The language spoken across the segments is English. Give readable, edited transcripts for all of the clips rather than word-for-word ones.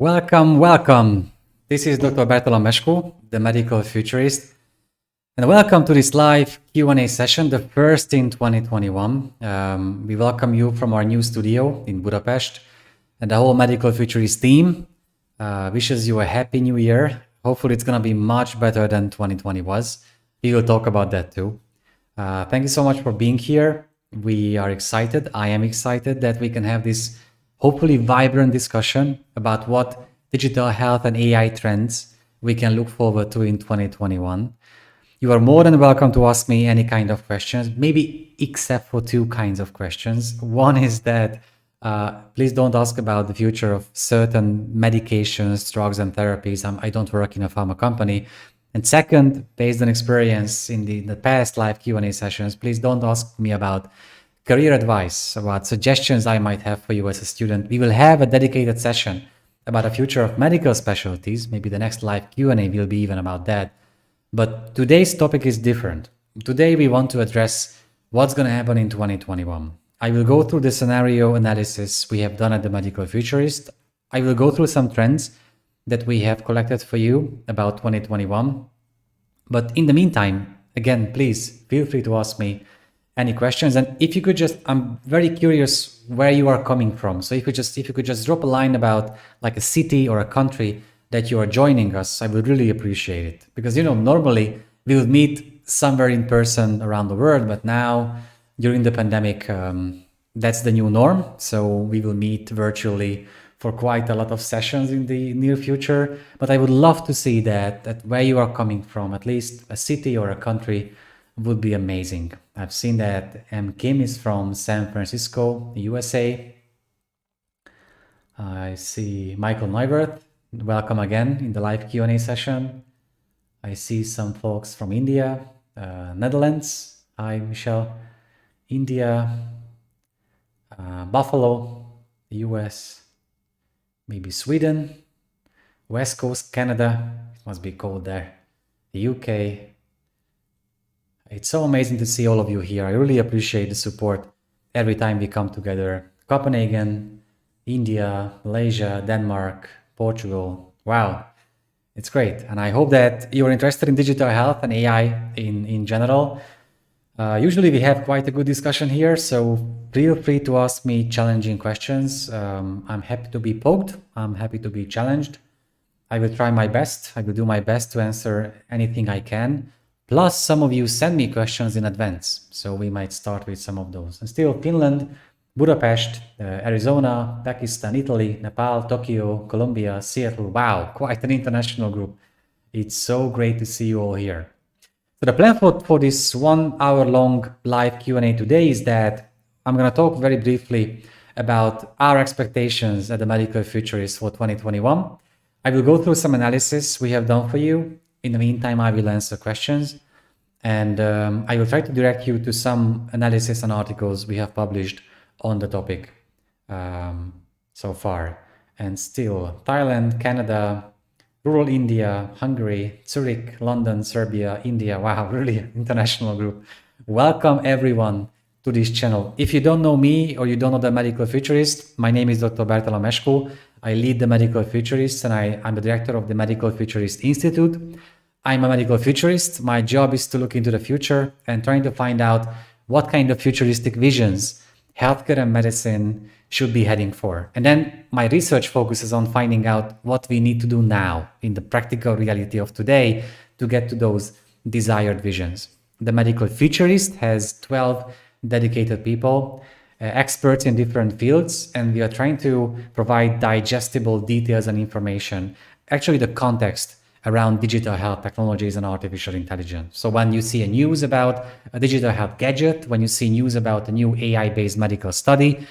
Welcome, welcome. This is Dr. Bartolomescu, the Medical Futurist, and welcome to this live Q&A session, the first in 2021. We welcome you from our new studio in Budapest, and the whole Medical Futurist team wishes you a happy new year. Hopefully it's going to be much better than 2020 was. We will talk about that too. Thank you so much for being here. We are excited. I am excited that we can have this hopefully vibrant discussion about what digital health and AI trends we can look forward to in 2021. You are more than welcome to ask me any kind of questions, maybe except for two kinds of questions. One is that please don't ask about the future of certain medications, drugs, and therapies. I don't work in a pharma company. And second, based on experience in the past live Q&A sessions, please don't ask me about career advice, about suggestions I might have for you as a student. We will have a dedicated session about the future of medical specialties. Maybe the next live Q&A will be even about that. But today's topic is different. Today we want to address what's going to happen in 2021. I will go through the scenario analysis we have done at the Medical Futurist. I will go through some trends that we have collected for you about 2021. But in the meantime, again, please feel free to ask me any questions. And if you could just, I'm very curious where you are coming from. So if you could just drop a line about like a city or a country that you are joining us, I would really appreciate it. Because, normally we would meet somewhere in person around the world, but now during the pandemic, that's the new norm. So we will meet virtually for quite a lot of sessions in the near future. But I would love to see that where you are coming from, at least a city or a country, would be amazing. I've seen that Kim is from San Francisco, USA. I see Michael Neuwirth. Welcome again in the live Q&A session. I see some folks from India, Netherlands. Hi, Michelle. India, Buffalo, US, maybe Sweden, West Coast, Canada. It must be cold there. The UK. It's so amazing to see all of you here. I really appreciate the support every time we come together. Copenhagen, India, Malaysia, Denmark, Portugal. Wow, it's great. And I hope that you're interested in digital health and AI in general. Usually we have quite a good discussion here, so feel free to ask me challenging questions. I'm happy to be poked. I'm happy to be challenged. I will try my best. I will do my best to answer anything I can. Plus, some of you send me questions in advance, so we might start with some of those. And still, Finland, Budapest, Arizona, Pakistan, Italy, Nepal, Tokyo, Colombia, Seattle. Wow, quite an international group. It's so great to see you all here. So the plan for this 1 hour long live Q&A today is that I'm going to talk very briefly about our expectations at the Medical Futurist for 2021. I will go through some analysis we have done for you. In the meantime, I will answer questions, and I will try to direct you to some analysis and articles we have published on the topic so far. And still, Thailand, Canada, rural India, Hungary, Zurich, London, Serbia, India. Wow, really international group. Welcome everyone to this channel. If you don't know me or you don't know the Medical Futurist, my name is Dr. Bartolomescu. I lead the Medical Futurist, and I'm the director of the Medical Futurist Institute. I'm a medical futurist. My job is to look into the future and trying to find out what kind of futuristic visions healthcare and medicine should be heading for. And then my research focuses on finding out what we need to do now in the practical reality of today to get to those desired visions. The Medical Futurist has 12 dedicated people, experts in different fields, and we are trying to provide digestible details and information, actually the context around digital health technologies and artificial intelligence. So when you see a news about a digital health gadget, when you see news about a new AI-based medical study,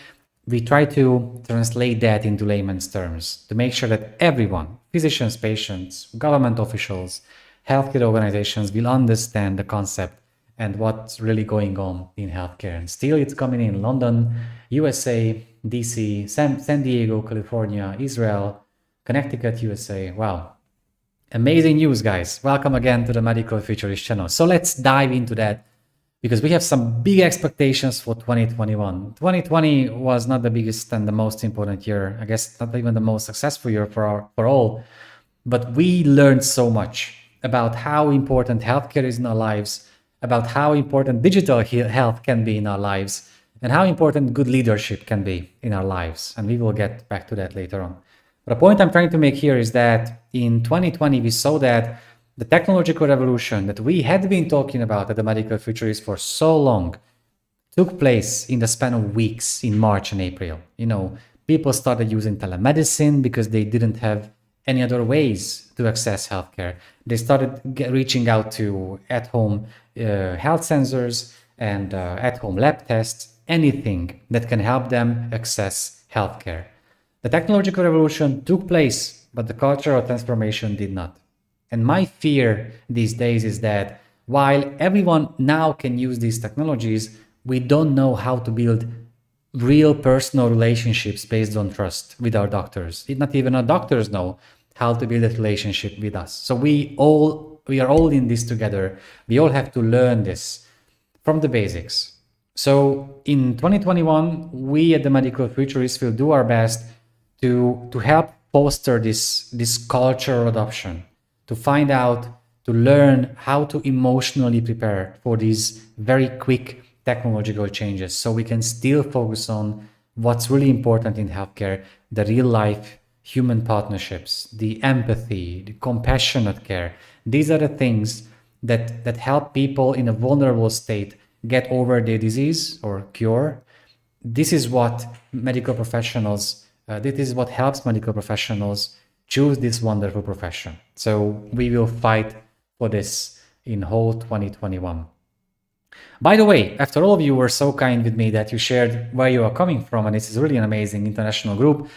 we try to translate that into layman's terms to make sure that everyone, physicians, patients, government officials, healthcare organizations will understand the concept and what's really going on in healthcare. And still it's coming in London, USA, DC, San Diego, California, Israel, Connecticut, USA. Wow. Amazing news, guys. Welcome again to the Medical Futurist channel. So let's dive into that because we have some big expectations for 2021. 2020 was not the biggest and the most important year. I guess not even the most successful year for all. But we learned so much about how important healthcare is in our lives, about how important digital health can be in our lives, and how important good leadership can be in our lives. And we will get back to that later on. But the point I'm trying to make here is that in 2020, we saw that the technological revolution that we had been talking about at the Medical Futurist for so long took place in the span of weeks in March and April. People started using telemedicine because they didn't have any other ways to access healthcare. They started reaching out to at-home health sensors and at-home lab tests, anything that can help them access healthcare. The technological revolution took place, but the cultural transformation did not. And my fear these days is that while everyone now can use these technologies, we don't know how to build real personal relationships based on trust with our doctors. Not even our doctors know how to build a relationship with us. So we are all in this together. We all have to learn this from the basics. So in 2021, we at the Medical Futurists will do our best to help foster this cultural adoption, to find out, to learn how to emotionally prepare for these very quick technological changes so we can still focus on what's really important in healthcare, the real life human partnerships, the empathy, the compassionate care. These are the things that help people in a vulnerable state get over their disease or cure. This is what helps medical professionals choose this wonderful profession. So we will fight for this in whole 2021. By the way, after all of you were so kind with me that you shared where you are coming from, and this is really an amazing international group,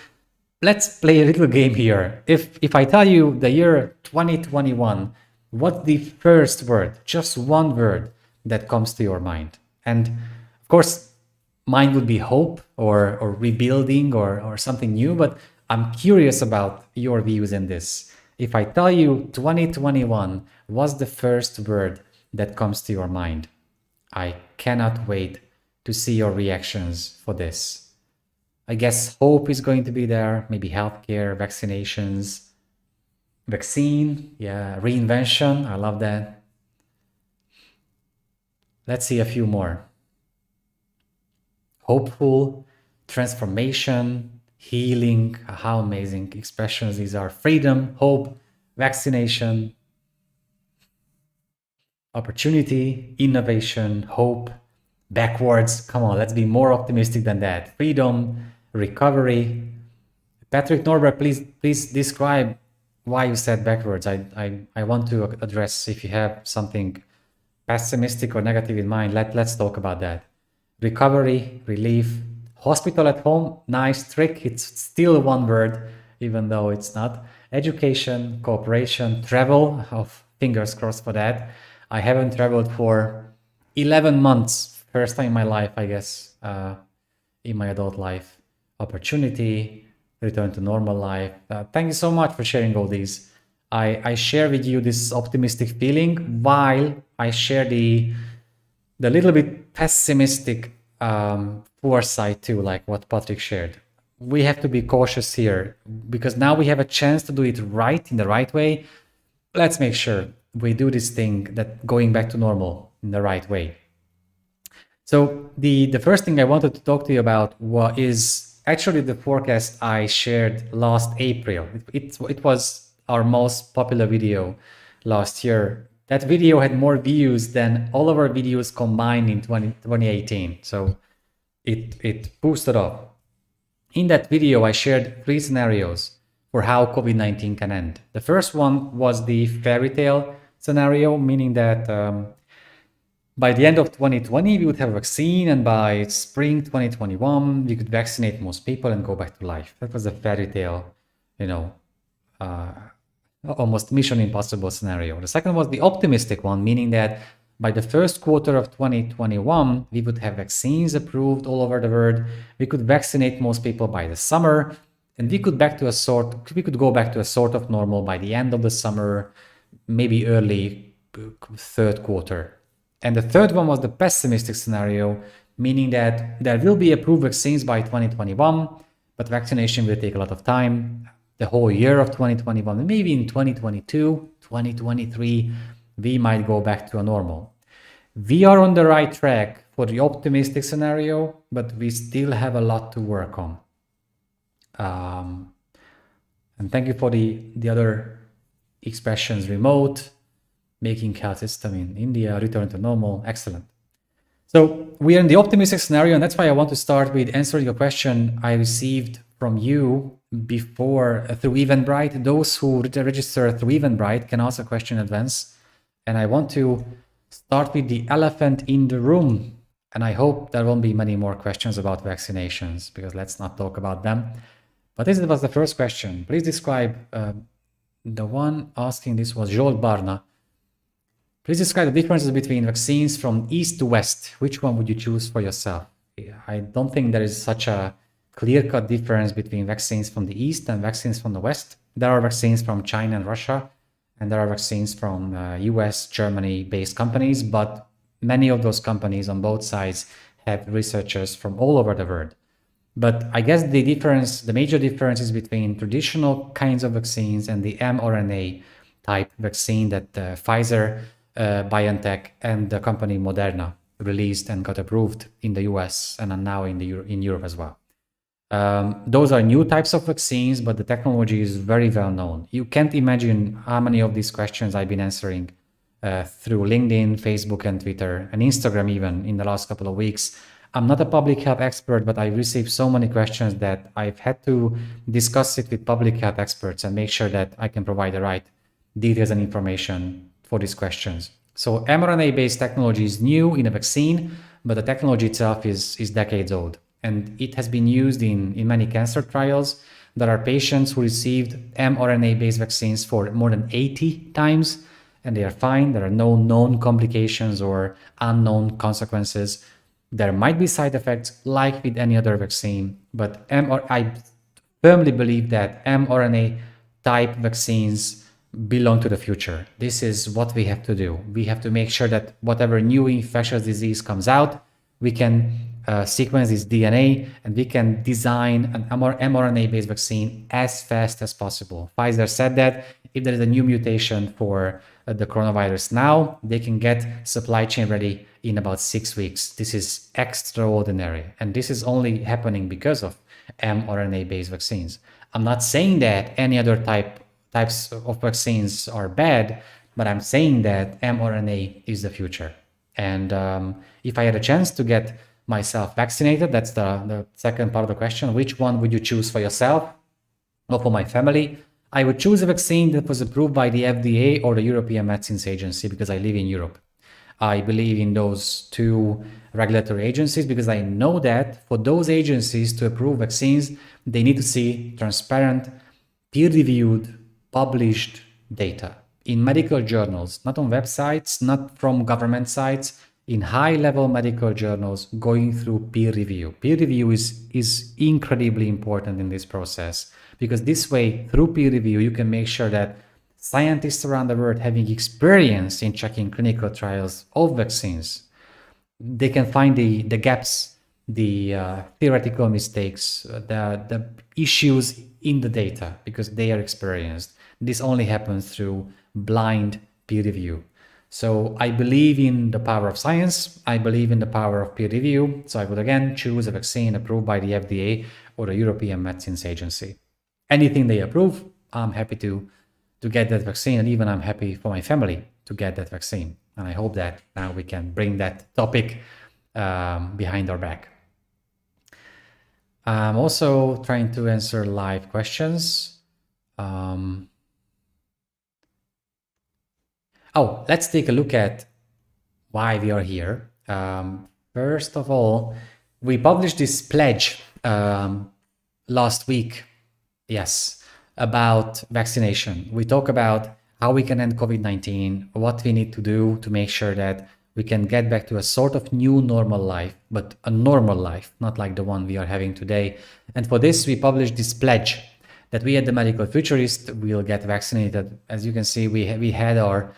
let's play a little game here. If I tell you the year 2021, what's the first word, just one word that comes to your mind? And of course, mine would be hope or rebuilding or something new, but I'm curious about your views in this. If I tell you 2021 was the first word that comes to your mind, I cannot wait to see your reactions for this. I guess hope is going to be there, maybe healthcare, vaccinations, vaccine, yeah, reinvention, I love that. Let's see a few more. Hopeful, transformation, healing, how amazing expressions these are. Freedom, hope, vaccination, opportunity, innovation, hope, backwards. Come on, let's be more optimistic than that. Freedom, recovery. Patrick Norbert, please describe why you said backwards. I want to address if you have something pessimistic or negative in mind. Let's talk about that. Recovery, relief, hospital at home, nice trick. It's still one word, even though it's not. Education, cooperation, travel. Oh, fingers crossed for that. I haven't traveled for 11 months. First time in my life, I guess, in my adult life. Opportunity, return to normal life. Thank you so much for sharing all these. I share with you this optimistic feeling while I share the little bit pessimistic foresight too, like what Patrick shared. We have to be cautious here because now we have a chance to do it right in the right way. Let's make sure we do this thing that going back to normal in the right way. So the first thing I wanted to talk to you about is actually the forecast I shared last April. It was our most popular video last year. That video had more views than all of our videos combined in 2018. So it boosted up. In that video, I shared 3 scenarios for how COVID-19 can end. The first one was the fairy tale scenario, meaning that by the end of 2020, we would have a vaccine, and by spring 2021, we could vaccinate most people and go back to life. That was a fairy tale, almost mission impossible scenario. The second was the optimistic one, meaning that by the first quarter of 2021, we would have vaccines approved all over the world. We could vaccinate most people by the summer, and we could go back to a sort of normal by the end of the summer, maybe early third quarter. And the third one was the pessimistic scenario, meaning that there will be approved vaccines by 2021, but vaccination will take a lot of time, the whole year of 2021, maybe in 2022, 2023, we might go back to a normal. We are on the right track for the optimistic scenario, but we still have a lot to work on. And thank you for the other expressions: remote, making health system in India, return to normal. Excellent. So we are in the optimistic scenario, and that's why I want to start with answering your question I received from you before through Eventbrite. Those who register through Eventbrite can ask a question in advance. And I want to start with the elephant in the room. And I hope there won't be many more questions about vaccinations, because let's not talk about them. But this was the first question. Please describe, the one asking this was Joel Barna. Please describe the differences between vaccines from east to west. Which one would you choose for yourself? I don't think there is such a clear-cut difference between vaccines from the east and vaccines from the west. There are vaccines from China and Russia, and there are vaccines from US, Germany-based companies, but many of those companies on both sides have researchers from all over the world. But I guess the major difference is between traditional kinds of vaccines and the mRNA type vaccine that Pfizer, BioNTech, and the company Moderna released and got approved in the US and are now in Europe as well. Those are new types of vaccines, but the technology is very well known. You can't imagine how many of these questions I've been answering through LinkedIn, Facebook, and Twitter, and Instagram even in the last couple of weeks. I'm not a public health expert, but I received so many questions that I've had to discuss it with public health experts and make sure that I can provide the right details and information for these questions. So mRNA-based technology is new in a vaccine, but the technology itself is decades old. And it has been used in many cancer trials. There are patients who received mRNA-based vaccines for more than 80 times, and they are fine. There are no known complications or unknown consequences. There might be side effects like with any other vaccine, but I firmly believe that mRNA-type vaccines belong to the future. This is what we have to do. We have to make sure that whatever new infectious disease comes out, we can sequence its DNA, and we can design an mRNA-based vaccine as fast as possible. Pfizer said that if there is a new mutation for the coronavirus now, they can get supply chain ready in about 6 weeks. This is extraordinary, and this is only happening because of mRNA-based vaccines. I'm not saying that any other types of vaccines are bad, but I'm saying that mRNA is the future. And if I had a chance to get myself vaccinated, that's the second part of the question, which one would you choose for yourself or for my family? I would choose a vaccine that was approved by the FDA or the European Medicines Agency, because I live in Europe. I believe in those two regulatory agencies because I know that for those agencies to approve vaccines, they need to see transparent, peer-reviewed, published data in medical journals, not on websites, not from government sites, in high-level medical journals going through peer review. Peer review is incredibly important in this process, because this way, through peer review, you can make sure that scientists around the world having experience in checking clinical trials of vaccines, they can find the gaps, the theoretical mistakes, the issues in the data, because they are experienced. This only happens through blind peer review. So I believe in the power of science. I believe in the power of peer review. So I would again choose a vaccine approved by the FDA or the European Medicines Agency. Anything they approve, I'm happy to get that vaccine, and even I'm happy for my family to get that vaccine. And I hope that now we can bring that topic behind our back. I'm also trying to answer live questions. Let's take a look at why we are here. First of all, we published this pledge last week, yes, about vaccination. We talk about how we can end COVID-19, what we need to do to make sure that we can get back to a sort of new normal life, but a normal life, not like the one we are having today. And for this, we published this pledge that we at the Medical Futurist will get vaccinated. As you can see, we had our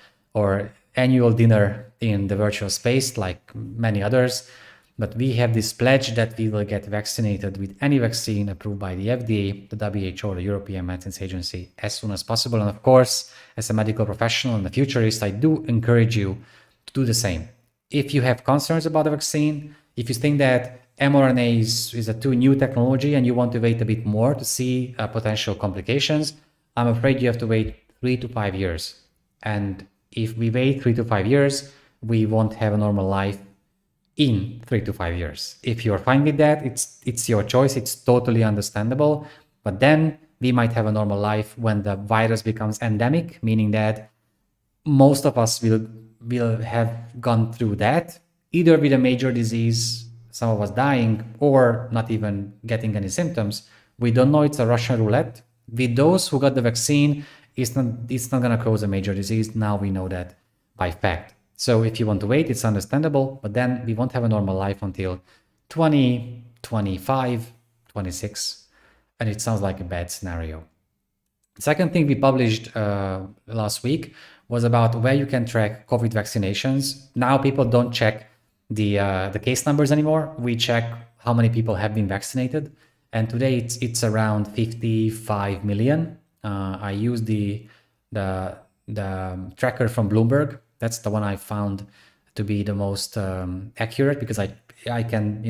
annual dinner in the virtual space like many others, but we have this pledge that we will get vaccinated with any vaccine approved by the FDA, the WHO, the European Medicines Agency, as soon as possible. And of course, as a medical professional and a futurist, I do encourage you to do the same. If you have concerns about the vaccine, if you think that mRNA is a too new technology and you want to wait a bit more to see potential complications, I'm afraid you have to wait 3 to 5 years. And if we wait 3 to 5 years, we won't have a normal life in 3 to 5 years. If you're fine with that, it's your choice. It's totally understandable. But then we might have a normal life when the virus becomes endemic, meaning that most of us will have gone through that, either with a major disease, some of us dying, or not even getting any symptoms. We don't know. It's a Russian roulette. With those who got the vaccine, it's not going to cause a major disease. Now we know that by fact. So if you want to wait, it's understandable, but then we won't have a normal life until 2025, 26, and it sounds like a bad scenario. The second thing we published last week was about where you can track COVID vaccinations. Now people don't check the case numbers anymore. We check how many people have been vaccinated, and today it's around 55 million. I use the tracker from Bloomberg. That's the one I found to be the most accurate, because I can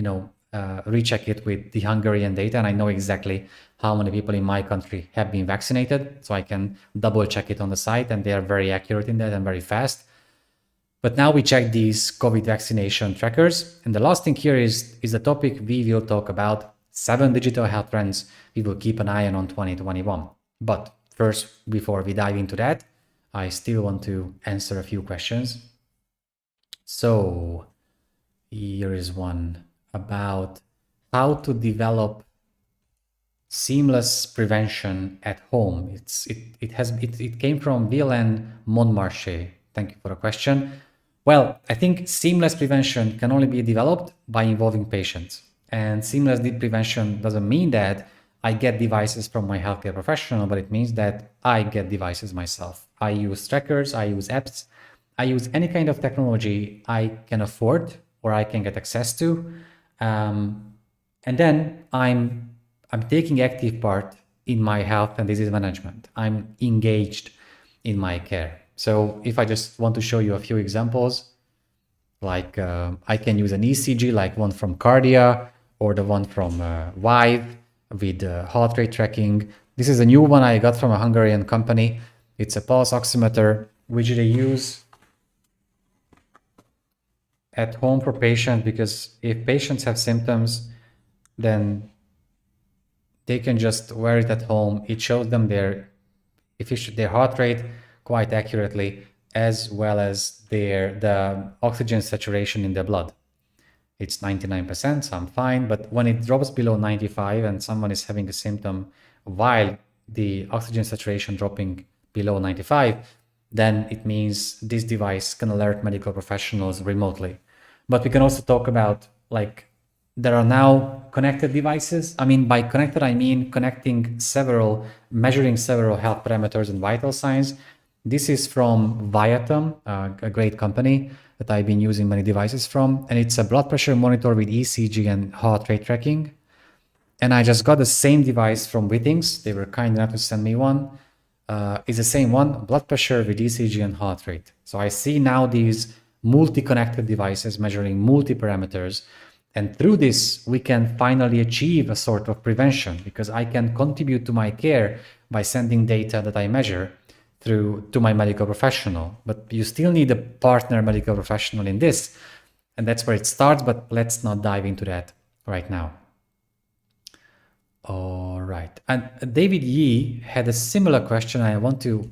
recheck it with the Hungarian data, and I know exactly how many people in my country have been vaccinated, so I can double check it on the site, and they are very accurate in that and very fast. But now we check these COVID vaccination trackers, and the last thing here is the topic we will talk about: 7 digital health trends we will keep an eye on 2021. But first, before we dive into that, I still want to answer a few questions. So here is one about how to develop seamless prevention at home. It came from Villain Montmarché. Thank you for the question. Well, I think seamless prevention can only be developed by involving patients. And seamless prevention doesn't mean that I get devices from my healthcare professional, but it means that I get devices myself. I use trackers, I use apps, I use any kind of technology I can afford or I can get access to. And then I'm taking active part in my health and disease management. I'm engaged in my care. So if I just want to show you a few examples, like I can use an ECG, like one from Cardia or the one from Vive, with heart rate tracking. This is a new one I got from a Hungarian company. It's a pulse oximeter, which they use at home for patients, because if patients have symptoms, then they can just wear it at home. It shows them their heart rate quite accurately, as well as the oxygen saturation in their blood. It's 99%, so I'm fine. But when it drops below 95 and someone is having a symptom while the oxygen saturation dropping below 95, then it means this device can alert medical professionals remotely. But we can also talk about, like, there are now connected devices. I mean, by connected, I mean measuring several health parameters and vital signs. This is from Viatom, a great company that I've been using many devices from. And it's a blood pressure monitor with ECG and heart rate tracking. And I just got the same device from Wittings. They were kind enough to send me one. It's the same one, blood pressure with ECG and heart rate. So I see now these multi-connected devices measuring multi-parameters. And through this, we can finally achieve a sort of prevention, because I can contribute to my care by sending data that I measure to my medical professional. But you still need a partner medical professional in this. And that's where it starts, but let's not dive into that right now. All right. And David Yee had a similar question. I want to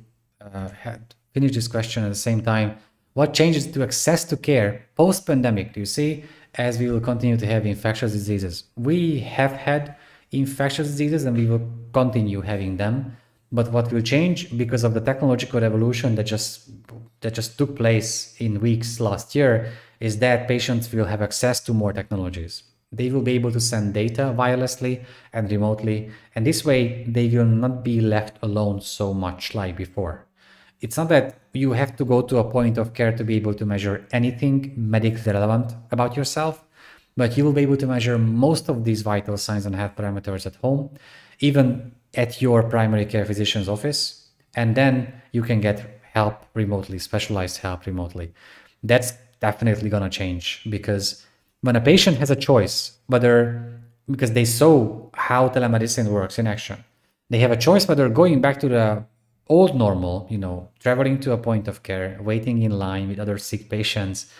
finish this question at the same time. What changes to access to care post-pandemic do you see, as we will continue to have infectious diseases? We have had infectious diseases and we will continue having them. But what will change because of the technological revolution that just took place in weeks last year is that patients will have access to more technologies. They will be able to send data wirelessly and remotely, and this way they will not be left alone so much like before. it's not that you have to go to a point of care to be able to measure anything medically relevant about yourself, but you will be able to measure most of these vital signs and health parameters at home, even at your primary care physician's office, and then you can get help remotely, specialized help remotely. That's definitely going to change, because when a patient has a choice, whether, because they saw how telemedicine works in action, they have a choice whether going back to the old normal, traveling to a point of care, waiting in line with other sick patients,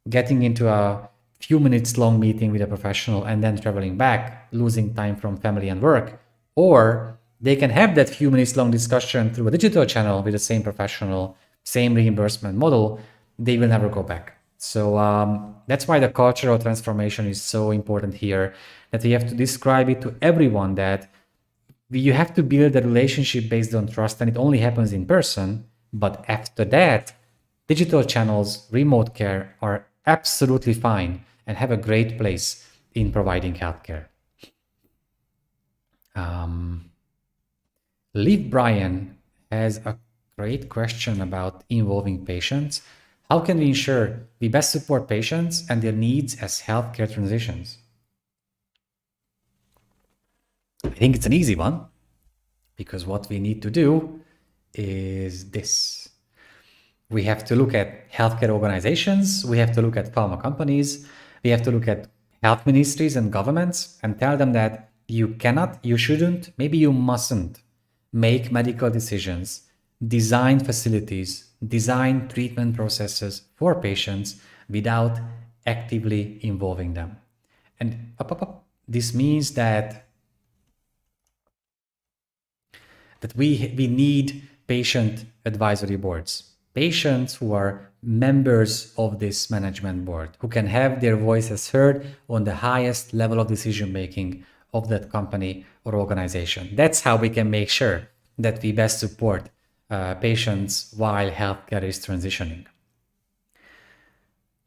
getting into a few minutes long meeting with a professional and then traveling back, losing time from family and work, or they can have that few minutes long discussion through a digital channel with the same professional, same reimbursement model. They will never go back. So that's why the cultural transformation is so important here, that we have to describe it to everyone, that you have to build a relationship based on trust, and it only happens in person. But after that, digital channels, remote care are absolutely fine and have a great place in providing healthcare. Liv Bryan has a great question about involving patients. How can we ensure we best support patients and their needs as healthcare transitions? I think it's an easy one, because what we need to do is this. We have to look at healthcare organizations, we have to look at pharma companies, we have to look at health ministries and governments and tell them that you cannot, you shouldn't, maybe you mustn't make medical decisions, design facilities, design treatment processes for patients without actively involving them. And this means that we need patient advisory boards, patients who are members of this management board, who can have their voices heard on the highest level of decision making of that company or organization. That's how we can make sure that we best support patients while healthcare is transitioning.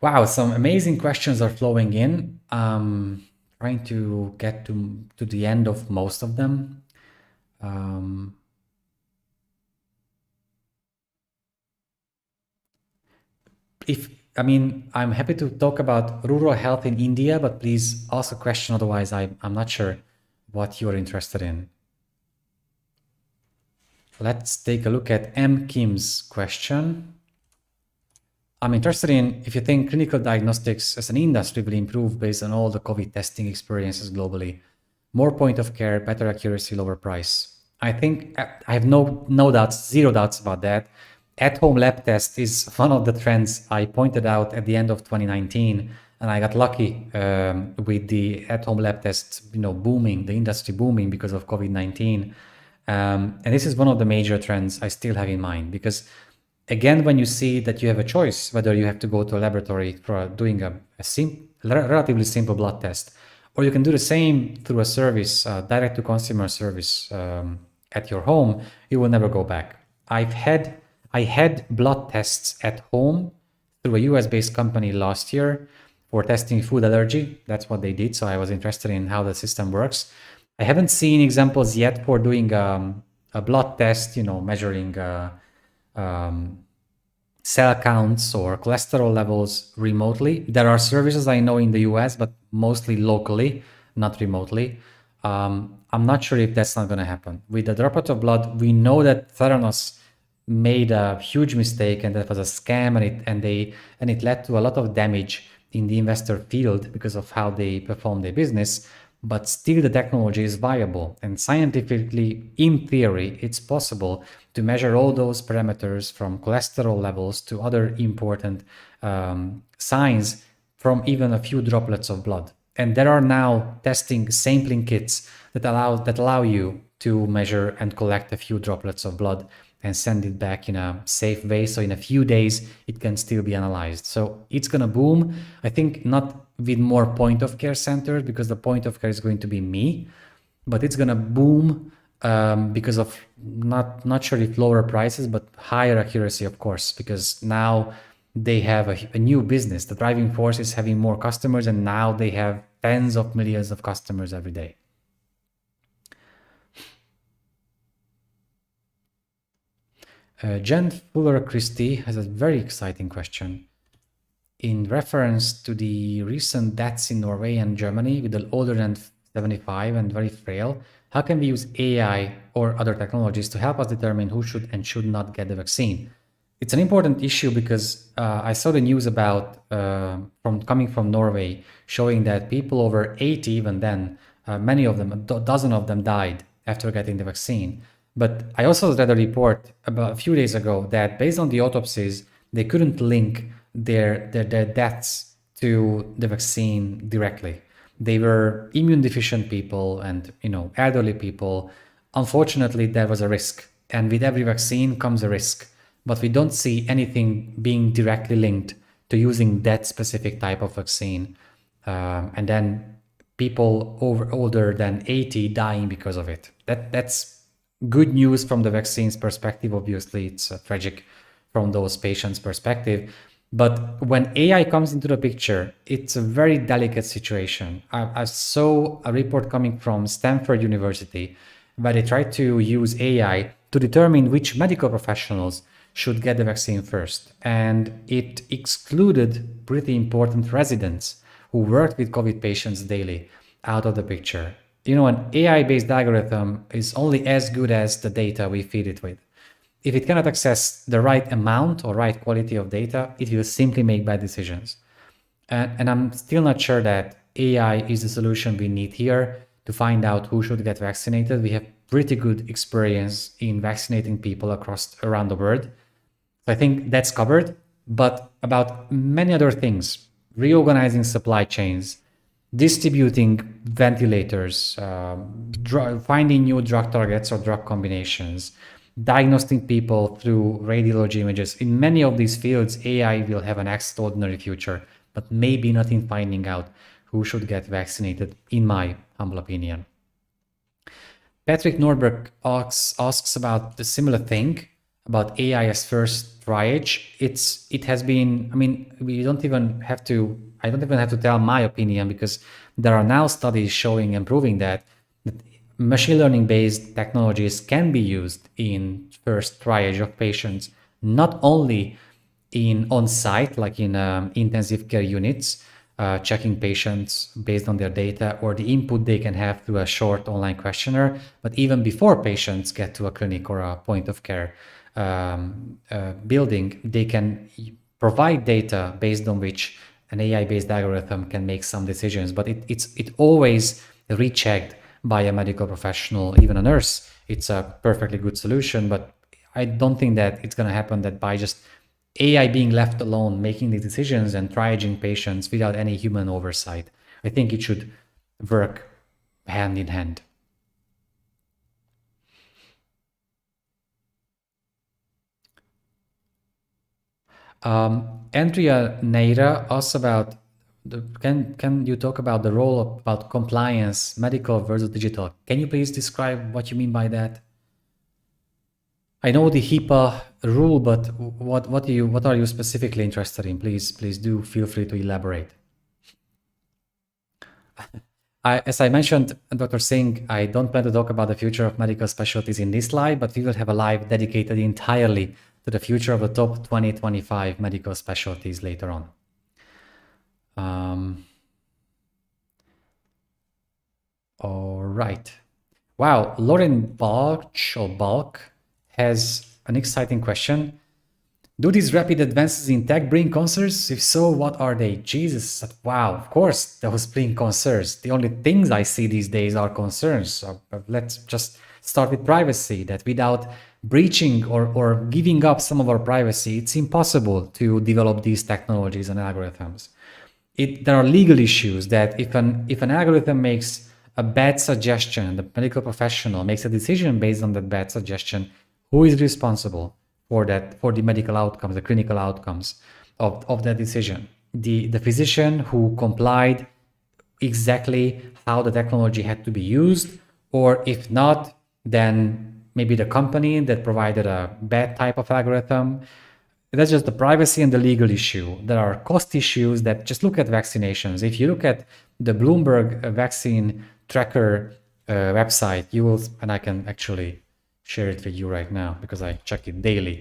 Wow, some amazing questions are flowing in. Trying to get to the end of most of them. I'm happy to talk about rural health in India, but please ask a question. Otherwise, I'm not sure what you're interested in. Let's take a look at M. Kim's question. I'm interested in if you think clinical diagnostics as an industry will improve based on all the COVID testing experiences globally. More point of care, better accuracy, lower price. I think I have no doubts, zero doubts about that. At-home lab test is one of the trends I pointed out at the end of 2019, and I got lucky with the at-home lab test, booming, the industry booming because of COVID-19. And this is one of the major trends I still have in mind, because again, when you see that you have a choice, whether you have to go to a laboratory for doing a relatively simple blood test, or you can do the same through a service, direct to consumer service at your home, you will never go back. I had blood tests at home through a US-based company last year for testing food allergy. That's what they did. So I was interested in how the system works. I haven't seen examples yet for doing a blood test, measuring cell counts or cholesterol levels remotely. There are services I know in the US, but mostly locally, not remotely. I'm not sure if that's not going to happen. With the droplet of blood, we know that Theranos made a huge mistake, and that was a scam, and it led to a lot of damage in the investor field because of how they perform their business. But still, the technology is viable, and scientifically, in theory, it's possible to measure all those parameters, from cholesterol levels to other important signs, from even a few droplets of blood. And there are now testing sampling kits that allow you to measure and collect a few droplets of blood and send it back in a safe way. So in a few days, it can still be analyzed. So it's going to boom. I think not with more point of care centers, because the point of care is going to be me, but it's going to boom because of not sure if lower prices, but higher accuracy, of course, because now they have a new business. The driving force is having more customers, and now they have tens of millions of customers every day. Jen Fuller Christie has a very exciting question. In reference to the recent deaths in Norway and Germany with the older than 75 and very frail, how can we use AI or other technologies to help us determine who should and should not get the vaccine? It's an important issue because I saw the news about coming from Norway showing that people over 80, even then, many of them, a dozen of them died after getting the vaccine. But I also read a report about a few days ago that based on the autopsies, they couldn't link their deaths to the vaccine directly. They were immune deficient people and elderly people. Unfortunately, there was a risk, and with every vaccine comes a risk. But we don't see anything being directly linked to using that specific type of vaccine, and then people older than 80 dying because of it. That's good news from the vaccine's perspective. Obviously, it's tragic from those patients' perspective. But when AI comes into the picture, it's a very delicate situation. I saw a report coming from Stanford University where they tried to use AI to determine which medical professionals should get the vaccine first. And it excluded pretty important residents who worked with COVID patients daily out of the picture. An AI-based algorithm is only as good as the data we feed it with. If it cannot access the right amount or right quality of data, it will simply make bad decisions. And I'm still not sure that AI is the solution we need here to find out who should get vaccinated. We have pretty good experience in vaccinating people around the world. So I think that's covered. But about many other things, reorganizing supply chains, distributing ventilators, finding new drug targets or drug combinations, diagnosing people through radiology images. In many of these fields, AI will have an extraordinary future, but maybe not in finding out who should get vaccinated, in my humble opinion. Patrick Norberg asks about the similar thing, about AI as first triage. It has been, I don't even have to tell my opinion, because there are now studies showing and proving that machine learning based technologies can be used in first triage of patients, not only on site, like in intensive care units, checking patients based on their data or the input they can have through a short online questionnaire, but even before patients get to a clinic or a point of care building, they can provide data based on which an AI-based algorithm can make some decisions, but it always rechecked by a medical professional, even a nurse. It's a perfectly good solution, but I don't think that it's going to happen that by just AI being left alone, making the decisions and triaging patients without any human oversight. I think it should work hand in hand. Andrea Neira asks about can you talk about the role about compliance, medical versus digital? Can you please describe what you mean by that? I know the HIPAA rule, but what are you specifically interested in? Please do feel free to elaborate. As I mentioned, Dr. Singh, I don't plan to talk about the future of medical specialties in this live, but we will have a live dedicated entirely to the future of the top 2025 medical specialties later on. All right. Wow, Lauren Balk has an exciting question. Do these rapid advances in tech bring concerns? If so, what are they? Jesus, wow, of course those bring concerns. The only things I see these days are concerns. So let's just start with privacy, that without breaching or giving up some of our privacy, it's impossible to develop these technologies and algorithms. There are legal issues that if an algorithm makes a bad suggestion, the medical professional makes a decision based on that bad suggestion, who is responsible for that, for the medical outcomes, the clinical outcomes of that decision? The physician who complied exactly how the technology had to be used, or if not, then maybe the company that provided a bad type of algorithm. That's just the privacy and the legal issue. There are cost issues that just look at vaccinations. If you look at the Bloomberg vaccine tracker website, you will, and I can actually share it with you right now because I check it daily.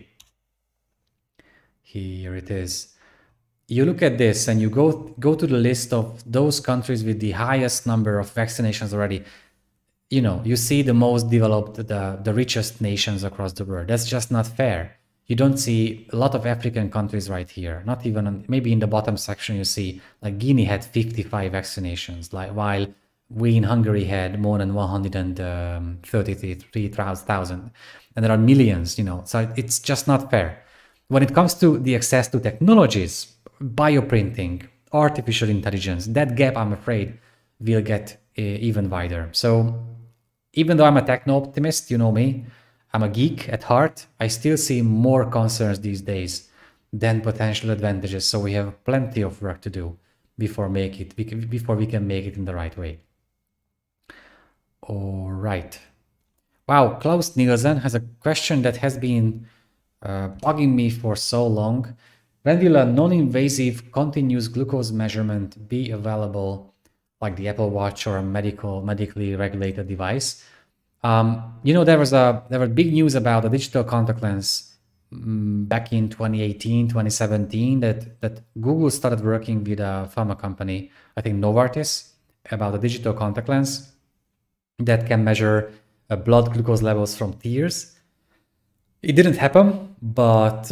Here it is. You look at this and you go to the list of those countries with the highest number of vaccinations already. You know, you see the most developed, the richest nations across the world. That's just not fair. You don't see a lot of African countries right here. Not even maybe in the bottom section you see like Guinea had 55 vaccinations, like while we in Hungary had more than 133,000, and there are millions. You know, so it's just not fair. When it comes to the access to technologies, bioprinting, artificial intelligence, that gap, I'm afraid, will get even wider. So even though I'm a techno optimist, you know me, I'm a geek at heart, I still see more concerns these days than potential advantages. So we have plenty of work to do before we can make it in the right way. All right. Wow, Klaus Nielsen has a question that has been bugging me for so long. When will a non-invasive continuous glucose measurement be available, like the Apple Watch or a medically regulated device? You know, there was big news about the digital contact lens back in 2018, 2017, that Google started working with a pharma company, I think Novartis, about a digital contact lens that can measure blood glucose levels from tears. It didn't happen, but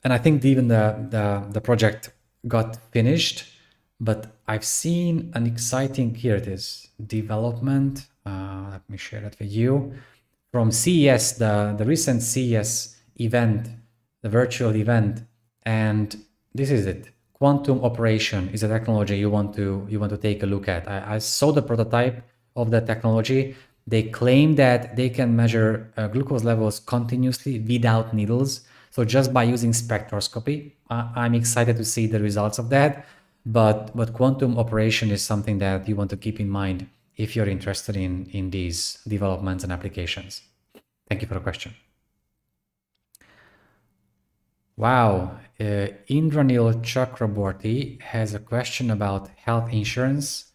and I think even the project got finished. But I've seen an exciting, here it is, development. Let me share that with you. From CES, the recent CES event, the virtual event, and this is it. Quantum operation is a technology you want to take a look at. I saw the prototype of the technology. They claim that they can measure glucose levels continuously without needles. So just by using spectroscopy. I'm excited to see the results of that. But quantum operation is something that you want to keep in mind if you're interested in these developments and applications. Thank you for the question. Wow, Indranil Chakraborty has a question about health insurance.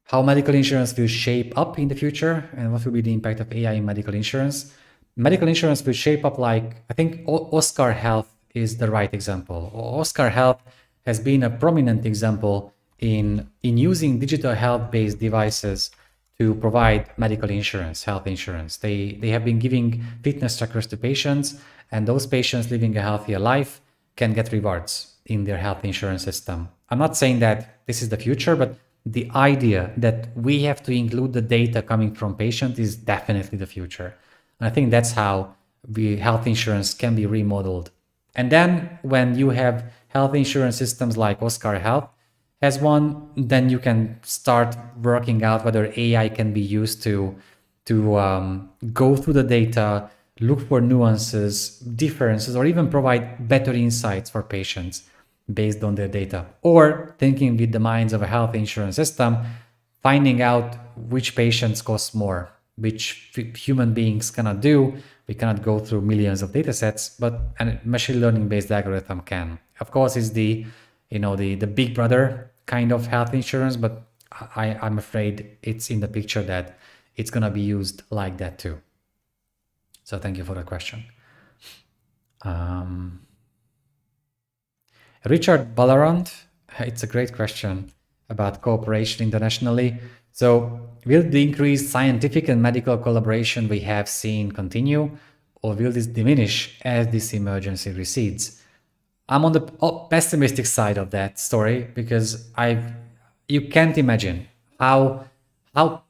How medical insurance will shape up in the future and what will be the impact of AI in medical insurance. Medical insurance will shape up like, I think Oscar Health is the right example. Oscar Health has been a prominent example in using digital health-based devices to provide medical insurance, health insurance. They have been giving fitness trackers to patients, and those patients living a healthier life can get rewards in their health insurance system. I'm not saying that this is the future, but the idea that we have to include the data coming from patients is definitely the future. And I think that's how the health insurance can be remodeled. And then when you have health insurance systems like Oscar Health has one, then you can start working out whether AI can be used to go through the data, look for nuances, differences, or even provide better insights for patients based on their data. Or thinking with the minds of a health insurance system, finding out which patients cost more, which human beings cannot do. We cannot go through millions of data sets, but a machine learning based algorithm can. Of course, it's the big brother kind of health insurance, but I'm afraid it's in the picture that it's going to be used like that too. So thank you for the question. Richard Ballarant, it's a great question about cooperation internationally. So will the increased scientific and medical collaboration we have seen continue, or will this diminish as this emergency recedes? I'm on the pessimistic side of that story because you can't imagine how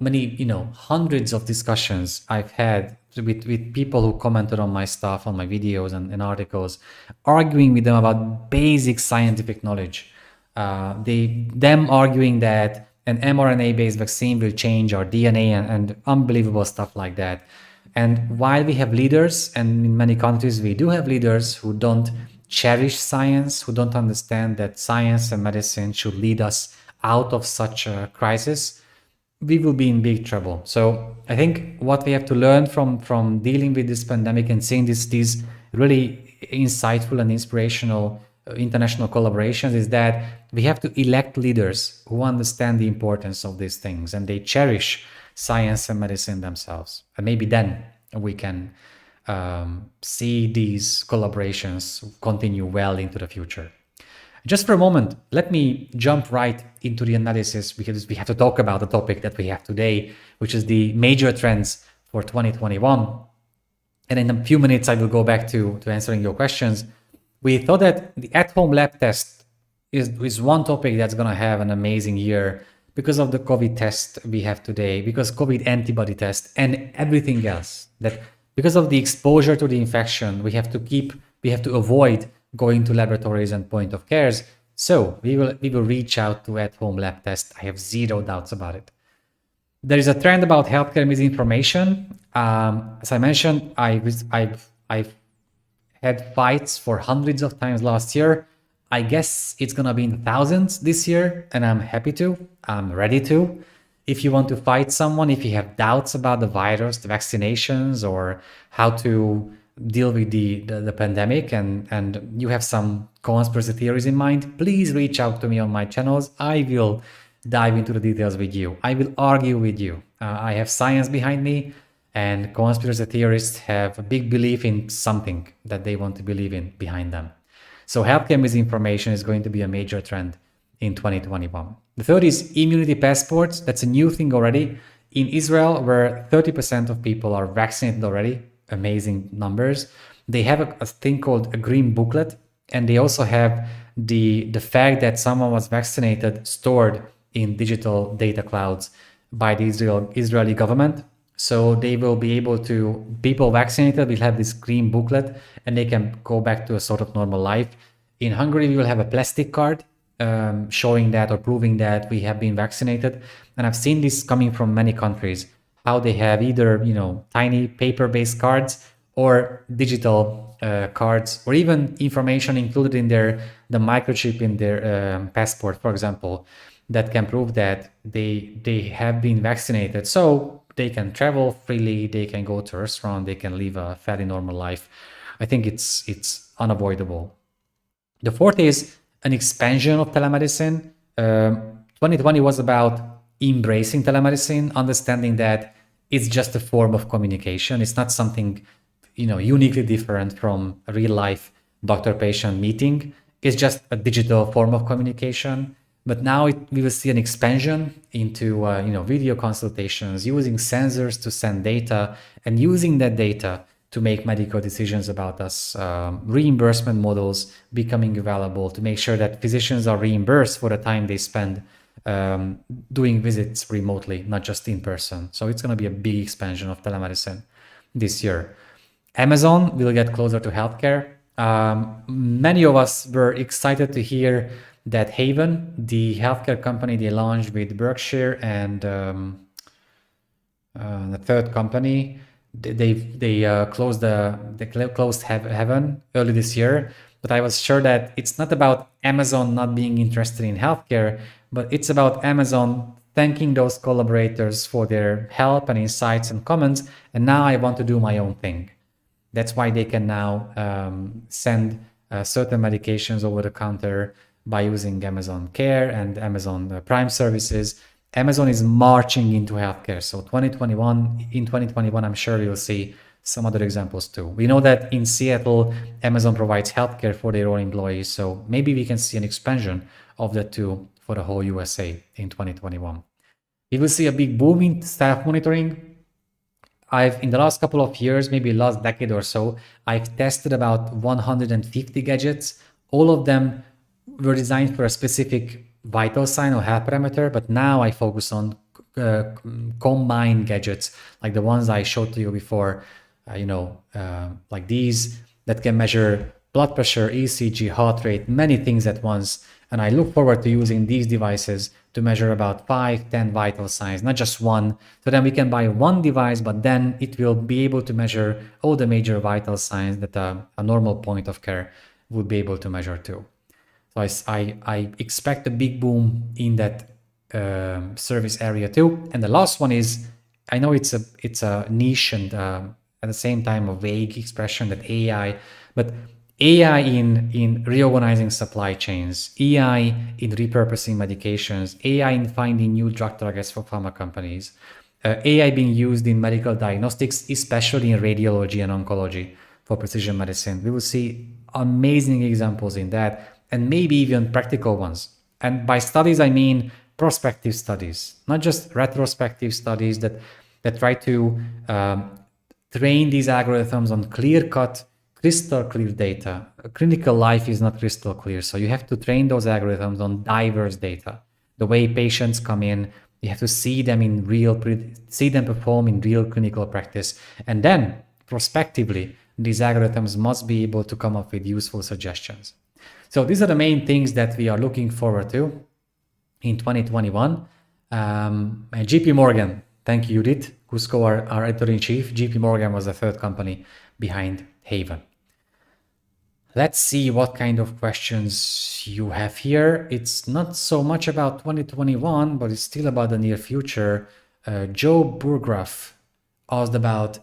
many, hundreds of discussions I've had with people who commented on my stuff, on my videos and articles, arguing with them about basic scientific knowledge. Them arguing that an mRNA-based vaccine will change our DNA and unbelievable stuff like that. And while we have leaders, and in many countries we do have leaders who don't cherish science, who don't understand that science and medicine should lead us out of such a crisis, we will be in big trouble. So I think what we have to learn from dealing with this pandemic and seeing these really insightful and inspirational international collaborations is that we have to elect leaders who understand the importance of these things and they cherish science and medicine themselves. And maybe then we can see these collaborations continue well into the future. Just for a moment, let me jump right into the analysis because we have to talk about the topic that we have today, which is the major trends for 2021. And in a few minutes, I will go back to answering your questions. We thought that the at-home lab test is one topic that's going to have an amazing year because of the COVID test we have today, because COVID antibody test and everything else. That because of the exposure to the infection, we have to avoid going to laboratories and point of cares. So we will reach out to at-home lab test. I have zero doubts about it. There is a trend about healthcare misinformation. As I mentioned, I've had fights for hundreds of times last year. I guess it's gonna be in the thousands this year, and I'm happy to. I'm ready to. If you want to fight someone, if you have doubts about the virus, the vaccinations, or how to deal with the pandemic, and you have some conspiracy theories in mind, please reach out to me on my channels. I will dive into the details with you. I will argue with you. I have science behind me, and conspiracy theorists have a big belief in something that they want to believe in behind them. So healthcare misinformation is going to be a major trend in 2021. The third is immunity passports. That's a new thing already. In Israel, where 30% of people are vaccinated already, amazing numbers, they have a thing called a green booklet, and they also have the fact that someone was vaccinated stored in digital data clouds by the Israeli government. So they will be able to, people vaccinated will have this green booklet and they can go back to a sort of normal life. In Hungary, we will have a plastic card showing that or proving that we have been vaccinated. And I've seen this coming from many countries, how they have either, tiny paper-based cards or digital cards, or even information included in the microchip in their passport, for example, that can prove that they have been vaccinated. So they can travel freely, they can go to a restaurant, they can live a fairly normal life. I think it's unavoidable. The fourth is an expansion of telemedicine. 2020 was about embracing telemedicine, understanding that it's just a form of communication. It's not something, uniquely different from a real life doctor-patient meeting. It's just a digital form of communication. But now we will see an expansion into video consultations, using sensors to send data and using that data to make medical decisions about us, reimbursement models becoming available to make sure that physicians are reimbursed for the time they spend doing visits remotely, not just in person. So it's going to be a big expansion of telemedicine this year. Amazon will get closer to healthcare. Many of us were excited to hear that Haven, the healthcare company they launched with Berkshire and the third company, they closed Haven early this year. But I was sure that it's not about Amazon not being interested in healthcare, but it's about Amazon thanking those collaborators for their help and insights and comments. And now I want to do my own thing. That's why they can now send certain medications over the counter by using Amazon Care and Amazon Prime services. Amazon is marching into healthcare. So in 2021, I'm sure you'll see some other examples too. We know that in Seattle, Amazon provides healthcare for their own employees. So maybe we can see an expansion of that too for the whole USA in 2021. We will see a big boom in staff monitoring. In the last couple of years, maybe last decade or so, I've tested about 150 gadgets. All of them were designed for a specific vital sign or health parameter, but now I focus on combined gadgets, like the ones I showed to you before, like these that can measure blood pressure, ECG, heart rate, many things at once. And I look forward to using these devices to measure about 5-10 vital signs, not just one. So then we can buy one device, but then it will be able to measure all the major vital signs that a normal point of care would be able to measure too. So I expect a big boom in that service area too. And the last one is, I know it's a niche and at the same time a vague expression, that AI, but AI in reorganizing supply chains, AI in repurposing medications, AI in finding new drug targets for pharma companies. AI being used in medical diagnostics, especially in radiology and oncology for precision medicine. We will see amazing examples in that, and maybe even practical ones. And by studies, I mean prospective studies, not just retrospective studies that try to train these algorithms on clear-cut, crystal clear data. Clinical life is not crystal clear, so you have to train those algorithms on diverse data. The way patients come in, you have to see them in see them perform in real clinical practice, and then prospectively, these algorithms must be able to come up with useful suggestions. So these are the main things that we are looking forward to in 2021. And JP Morgan, thank you, Judith Cusco, our editor-in-chief. JP Morgan was the third company behind Haven. Let's see what kind of questions you have here. It's not so much about 2021, but it's still about the near future. Joe Burgraff asked about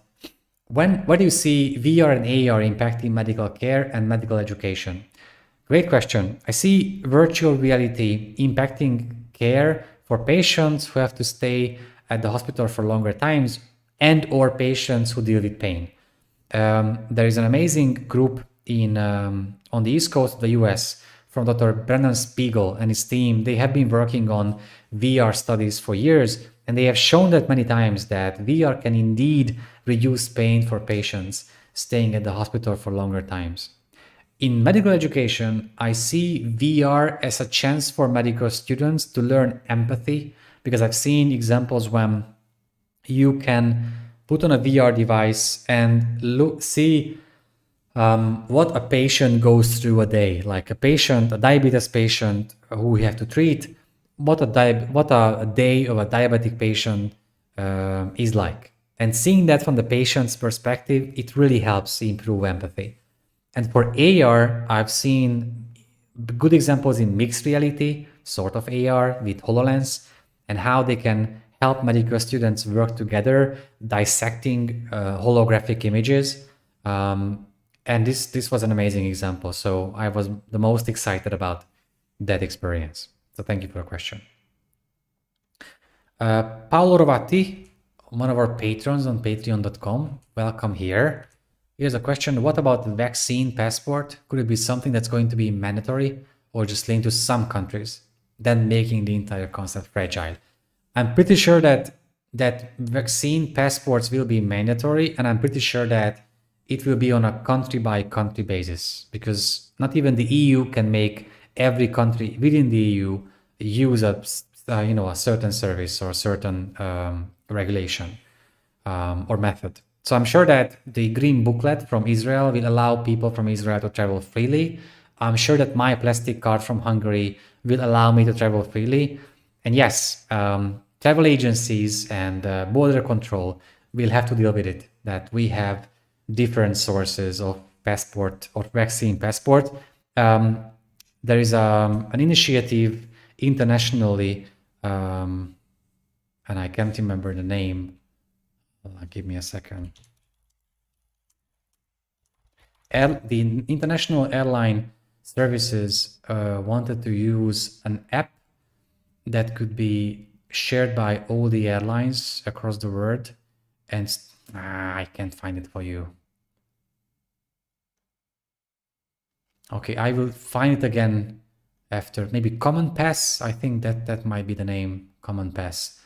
where do you see VR and AR impacting medical care and medical education? Great question. I see virtual reality impacting care for patients who have to stay at the hospital for longer times and or patients who deal with pain. There is an amazing group on the East Coast of the US from Dr. Brennan Spiegel and his team. They have been working on VR studies for years, and they have shown that many times that VR can indeed reduce pain for patients staying at the hospital for longer times. In medical education, I see VR as a chance for medical students to learn empathy, because I've seen examples when you can put on a VR device and see what a patient goes through a day, like a diabetes patient who we have to treat, what a day of a diabetic patient is like. And seeing that from the patient's perspective, it really helps improve empathy. And for AR, I've seen good examples in mixed reality, sort of AR with HoloLens, and how they can help medical students work together, dissecting holographic images. And this was an amazing example. So I was the most excited about that experience. So thank you for the question. Paolo Rovati, one of our patrons on patreon.com. Welcome here. Here's a question. What about the vaccine passport? Could it be something that's going to be mandatory or just linked to some countries, then making the entire concept fragile? I'm pretty sure that vaccine passports will be mandatory, and I'm pretty sure that it will be on a country by country basis, because not even the EU can make every country within the EU use a certain service or a certain regulation or method. So I'm sure that the green booklet from Israel will allow people from Israel to travel freely. I'm sure that my plastic card from Hungary will allow me to travel freely. And yes, travel agencies and border control will have to deal with it, that we have different sources of passport or vaccine passport. There is an initiative internationally, and I can't remember the name. Give me a second. The international airline services wanted to use an app that could be shared by all the airlines across the world, and I can't find it for you. Okay, I will find it again after. Maybe Common Pass. I think that might be the name, Common Pass.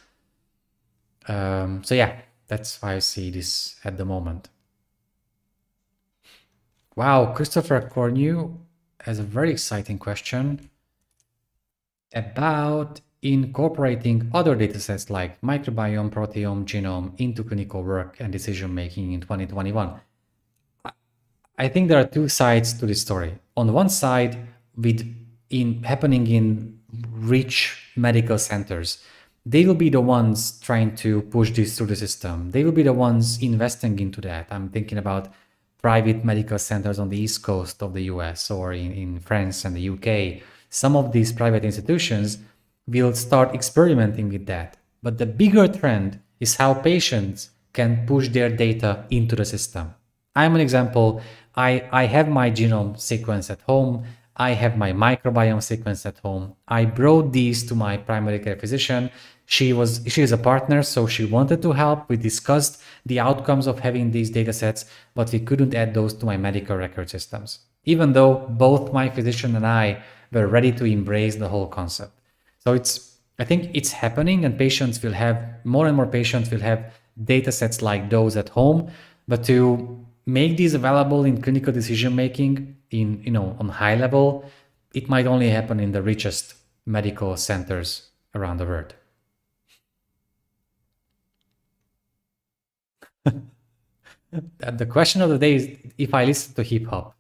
So yeah, that's why I see this at the moment. Wow, Christopher Cornew has a very exciting question about incorporating other datasets like microbiome, proteome, genome into clinical work and decision-making in 2021. I think there are two sides to this story. On one side, happening in rich medical centers, they will be the ones trying to push this through the system. They will be the ones investing into that. I'm thinking about private medical centers on the East Coast of the US or in France and the UK. Some of these private institutions will start experimenting with that. But the bigger trend is how patients can push their data into the system. I'm an example. I have my genome sequence at home. I have my microbiome sequence at home. I brought these to my primary care physician. she is a partner, so she wanted to help. We discussed the outcomes of having these data sets, but we couldn't add those to my medical record systems, even though both my physician and I were ready to embrace the whole concept. So I think it's happening, and patients will have, more and more patients will have data sets like those at home. But to make these available in clinical decision making on high level, it might only happen in the richest medical centers around the world. The question of the day is if I listen to hip hop.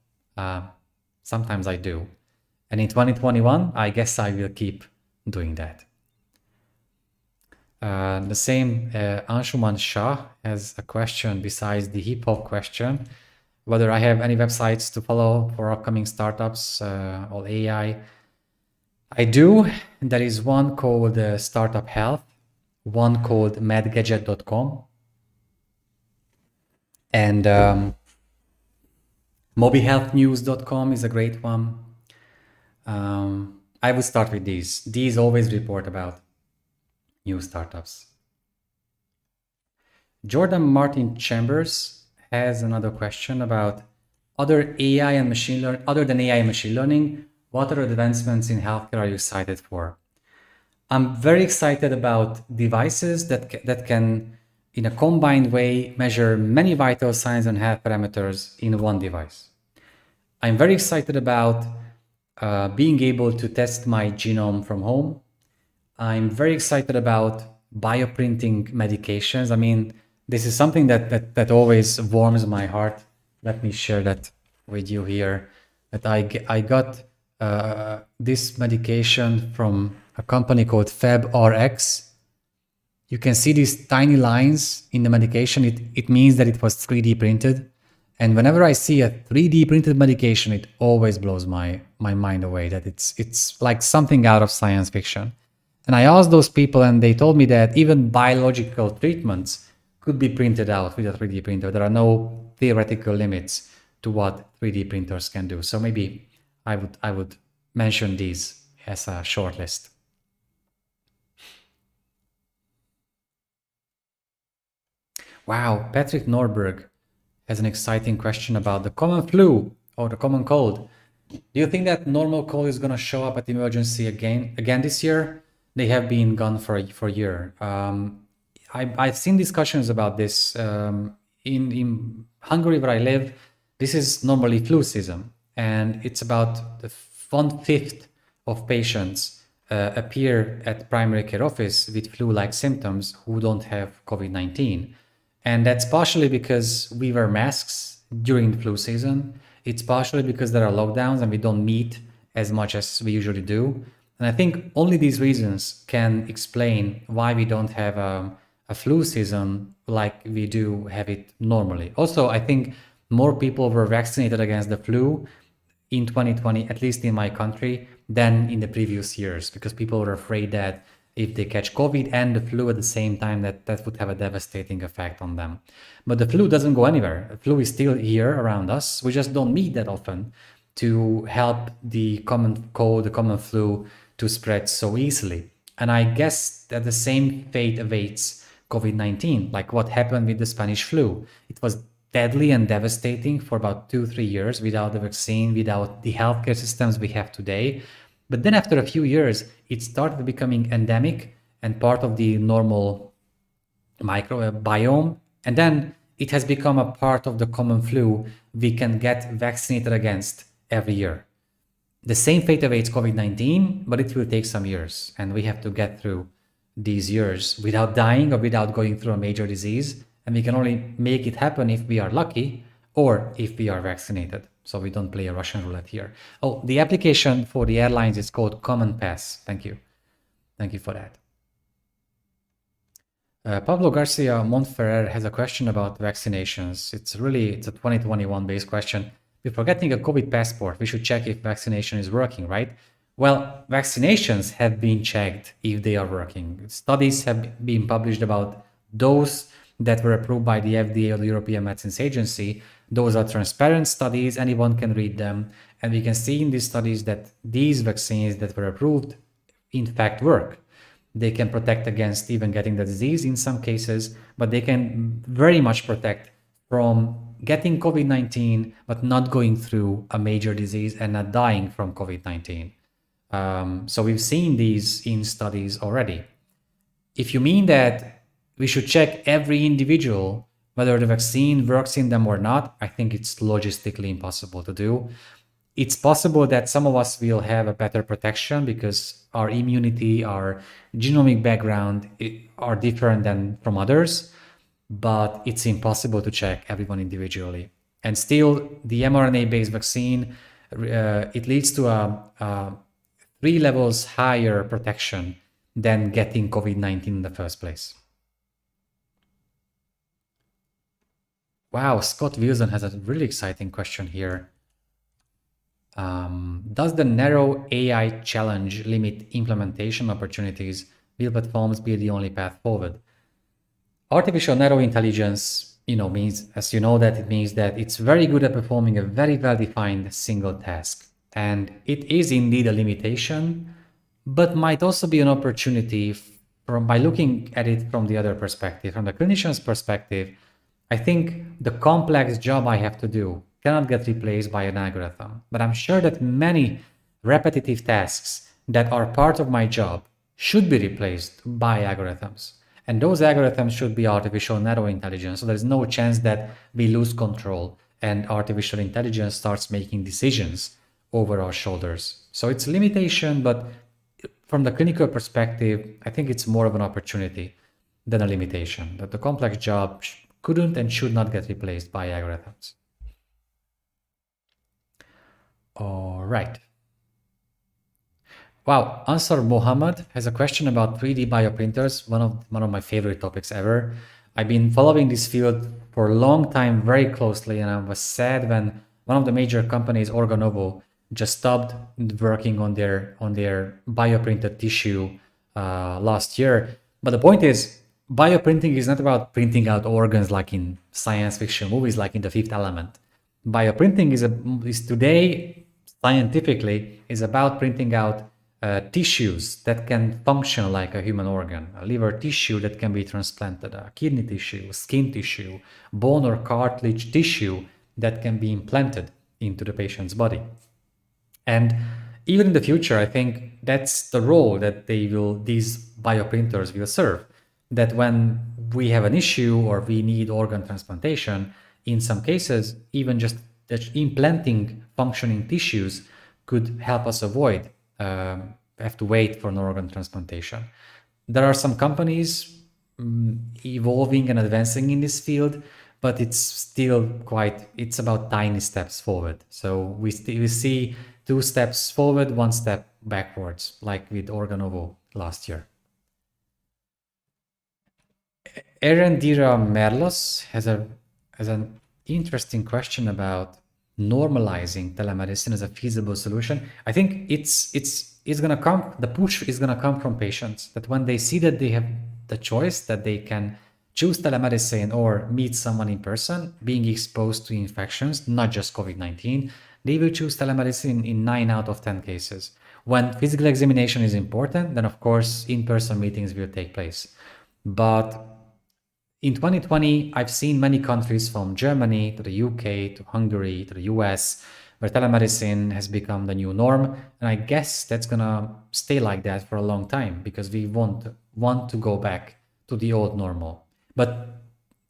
Sometimes I do. And in 2021, I guess I will keep doing that. The same Anshuman Shah has a question besides the hip hop question, whether I have any websites to follow for upcoming startups or AI. I do. There is one called Startup Health, one called medgadget.com, and mobihealthnews.com is a great one. I would start with these. These always report about new startups. Jordan Martin Chambers has another question about other AI and machine learning. Other than AI and machine learning, what other advancements in healthcare are you excited for? I'm very excited about devices that can, in a combined way, measure many vital signs and health parameters in one device. I'm very excited about being able to test my genome from home. I'm very excited about bioprinting medications. I mean, this is something that always warms my heart. Let me share that with you here. That I got this medication from a company called FabRx. You can see these tiny lines in the medication. It means that it was 3D printed. And whenever I see a 3D printed medication, it always blows my mind away, that it's like something out of science fiction. And I asked those people, and they told me that even biological treatments could be printed out with a 3D printer. There are no theoretical limits to what 3D printers can do. So maybe I would mention these as a short list. Wow, Patrick Norberg has an exciting question about the common flu or the common cold. Do you think that normal cold is going to show up at emergency again this year? They have been gone for a year. I've seen discussions about this. In Hungary, where I live, this is normally flu season, and it's about 1/5 of patients appear at primary care office with flu-like symptoms who don't have COVID-19. And that's partially because we wear masks during the flu season. It's partially because there are lockdowns and we don't meet as much as we usually do. And I think only these reasons can explain why we don't have a flu season like we do have it normally. Also, I think more people were vaccinated against the flu in 2020, at least in my country, than in the previous years, because people were afraid that if they catch COVID and the flu at the same time, that would have a devastating effect on them. But the flu doesn't go anywhere. The flu is still here around us. We just don't meet that often to help the common cold, the common flu to spread so easily. And I guess that the same fate awaits COVID-19, like what happened with the Spanish flu. It was deadly and devastating for about 2-3 years without the vaccine, without the healthcare systems we have today. But then after a few years, it started becoming endemic and part of the normal microbiome. And then it has become a part of the common flu we can get vaccinated against every year. The same fate awaits COVID-19, but it will take some years. And we have to get through these years without dying or without going through a major disease. And we can only make it happen if we are lucky or if we are vaccinated. So we don't play a Russian roulette here. Oh, the application for the airlines is called Common Pass. Thank you. Thank you for that. Pablo Garcia Montferrer has a question about vaccinations. It's a 2021 based question. Before getting a COVID passport, we should check if vaccination is working, right? Well, vaccinations have been checked if they are working. Studies have been published about those that were approved by the FDA or the European Medicines Agency. Those are transparent studies, anyone can read them. And we can see in these studies that these vaccines that were approved, in fact, work. They can protect against even getting the disease in some cases, but they can very much protect from getting COVID-19, but not going through a major disease and not dying from COVID-19. So we've seen these in studies already. If you mean that we should check every individual, whether the vaccine works in them or not, I think it's logistically impossible to do. It's possible that some of us will have a better protection because our immunity, our genomic background are different than from others, but it's impossible to check everyone individually. And still, the mRNA-based vaccine, it leads to a 3 levels higher protection than getting COVID-19 in the first place. Wow, Scott Wilson has a really exciting question here. Does the narrow AI challenge limit implementation opportunities? Will platforms be the only path forward? Artificial narrow intelligence, means, as you know, that it means that it's very good at performing a very well-defined single task. And it is indeed a limitation, but might also be an opportunity by looking at it from the other perspective. From the clinician's perspective, I think the complex job I have to do cannot get replaced by an algorithm. But I'm sure that many repetitive tasks that are part of my job should be replaced by algorithms. And those algorithms should be artificial narrow intelligence. So there's no chance that we lose control and artificial intelligence starts making decisions over our shoulders. So it's a limitation, but from the clinical perspective, I think it's more of an opportunity than a limitation, that the complex job couldn't and should not get replaced by algorithms. All right. Wow, Ansar Mohammed has a question about 3D bioprinters, one of my favorite topics ever. I've been following this field for a long time very closely, and I was sad when one of the major companies, Organovo, just stopped working on their bioprinted tissue last year. But the point is, bioprinting is not about printing out organs like in science fiction movies, like in The Fifth Element. Bioprinting is today, scientifically, is about printing out tissues that can function like a human organ, a liver tissue that can be transplanted, a kidney tissue, skin tissue, bone or cartilage tissue that can be implanted into the patient's body. And even in the future, I think that's the role that these bioprinters will serve. That when we have an issue or we need organ transplantation, in some cases, even just implanting functioning tissues could help us avoid have to wait for an organ transplantation. There are some companies evolving and advancing in this field, but it's still it's about tiny steps forward. So we see 2 steps forward, 1 step backwards, like with Organovo last year. Erendira Merlos has an interesting question about normalizing telemedicine as a feasible solution. I think it's gonna come. The push is gonna come from patients, that when they see that they have the choice, that they can choose telemedicine or meet someone in person, being exposed to infections, not just COVID-19, they will choose telemedicine in 9 out of 10 cases. When physical examination is important, then of course in-person meetings will take place. But in 2020, I've seen many countries from Germany to the UK to Hungary to the US where telemedicine has become the new norm. And I guess that's gonna stay like that for a long time because we want to go back to the old normal. But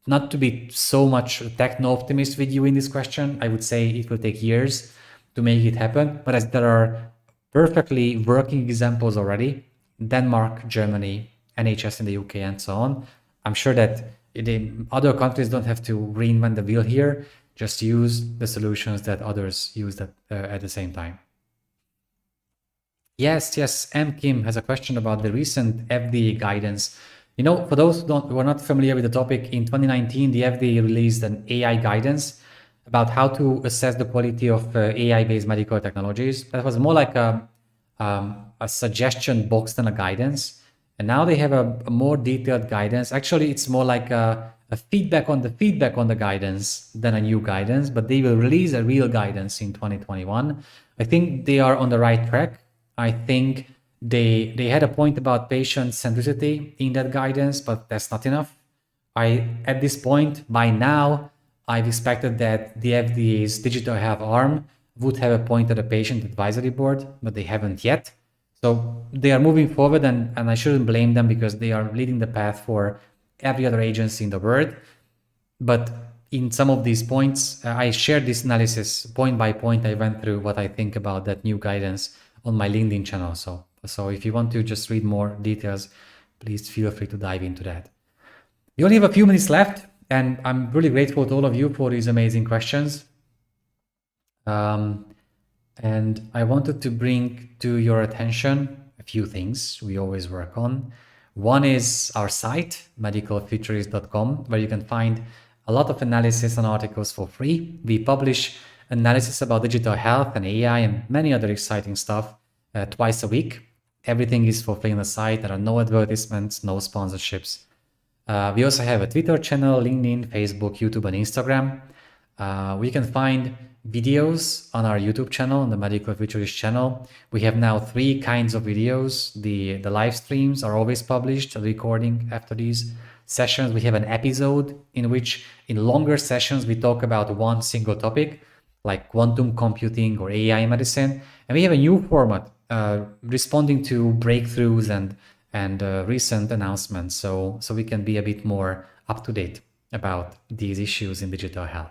not to be so much techno-optimist with you in this question, I would say it will take years to make it happen. But as there are perfectly working examples already, Denmark, Germany, NHS in the UK, and so on, I'm sure that other countries don't have to reinvent the wheel here, just use the solutions that others use at the same time. Yes, M. Kim has a question about the recent FDA guidance. For those who are not familiar with the topic, in 2019, the FDA released an AI guidance about how to assess the quality of AI-based medical technologies. That was more like a suggestion box than a guidance. And now they have a more detailed guidance. Actually, it's more like a feedback on the guidance than a new guidance, but they will release a real guidance in 2021. I think they are on the right track. I think They had a point about patient centricity in that guidance, but that's not enough. At this point, by now, I've expected that the FDA's digital health arm would have appointed a patient advisory board, but they haven't yet. So they are moving forward, and I shouldn't blame them because they are leading the path for every other agency in the world. But in some of these points, I shared this analysis point by point. I went through what I think about that new guidance on my LinkedIn channel. So if you want to just read more details, please feel free to dive into that. We only have a few minutes left, and I'm really grateful to all of you for these amazing questions. And I wanted to bring to your attention a few things we always work on. One is our site, medicalfuturist.com, where you can find a lot of analysis and articles for free. We publish analysis about digital health and AI and many other exciting stuff twice a week. Everything is for free on the site. There are no advertisements, no sponsorships. We also have a Twitter channel, LinkedIn, Facebook, YouTube, and Instagram. We can find videos on our YouTube channel, on the Medical Futurist channel. We have now 3 kinds of videos. The live streams are always published, a recording after these sessions. We have an episode in which, in longer sessions, we talk about one single topic, like quantum computing or AI medicine. And we have a new format responding to breakthroughs and recent announcements, so we can be a bit more up to date about these issues in digital health.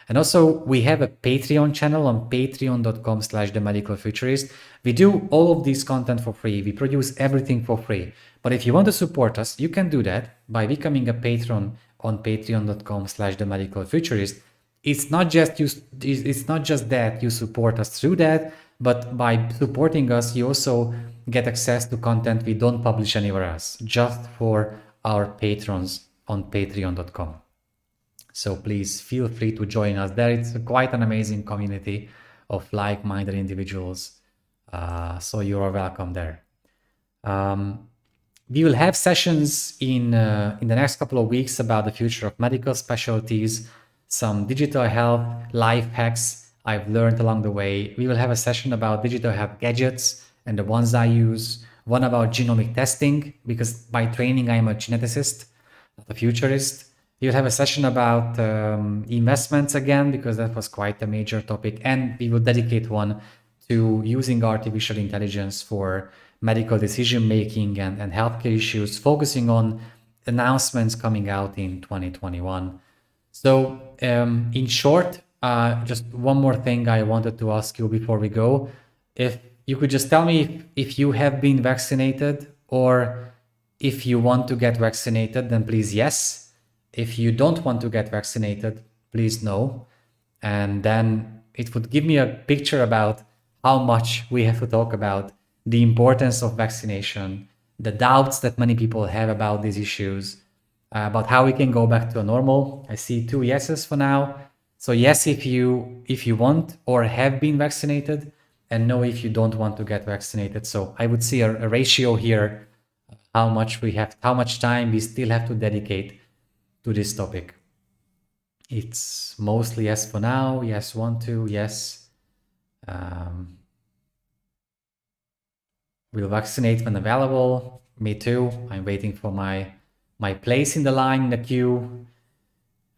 And also, we have a Patreon channel on patreon.com/themedicalfuturist. We do all of this content for free. We produce everything for free. But if you want to support us, you can do that by becoming a patron on patreon.com/themedicalfuturist. It's not just that you support us through that, but by supporting us, you also get access to content we don't publish anywhere else, just for our patrons on patreon.com. So please feel free to join us there. It's quite an amazing community of like-minded individuals. So you are welcome there. We will have sessions in the next couple of weeks about the future of medical specialties, some digital health life hacks I've learned along the way. We will have a session about digital health gadgets and the ones I use, one about genomic testing, because by training I'm a geneticist, not a futurist. We'll have a session about investments again, because that was quite a major topic, and we will dedicate one to using artificial intelligence for medical decision making and healthcare issues, focusing on announcements coming out in 2021. So in short, just one more thing I wanted to ask you before we go. If you could just tell me if you have been vaccinated, or if you want to get vaccinated, then please yes. If you don't want to get vaccinated, please no. And then it would give me a picture about how much we have to talk about the importance of vaccination, the doubts that many people have about these issues, about how we can go back to a normal. I see 2 yeses for now. So yes, if you want or have been vaccinated, and no if you don't want to get vaccinated. So I would see a ratio here, how much time we still have to dedicate to this topic. It's mostly yes for now. Yes, 1, 2, yes. We'll vaccinate when available. Me too. I'm waiting for my place in the line in the queue.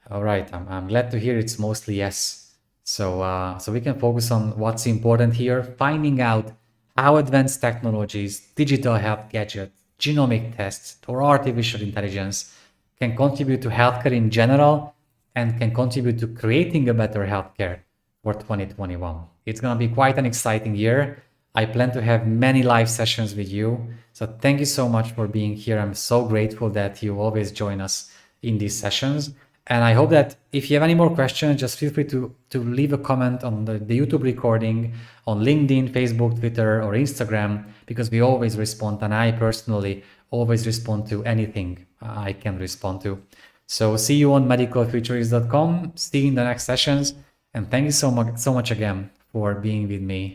All right, I'm glad to hear it's mostly yes. So we can focus on what's important here, finding out how advanced technologies, digital health gadgets, genomic tests, or artificial intelligence can contribute to healthcare in general and can contribute to creating a better healthcare for 2021. It's going to be quite an exciting year. I plan to have many live sessions with you. So thank you so much for being here. I'm so grateful that you always join us in these sessions. And I hope that if you have any more questions, just feel free to leave a comment on the YouTube recording, on LinkedIn, Facebook, Twitter, or Instagram, because we always respond. And I personally always respond to anything I can respond to. So see you on medicalfuturist.com. See you in the next sessions. And thank you so much again for being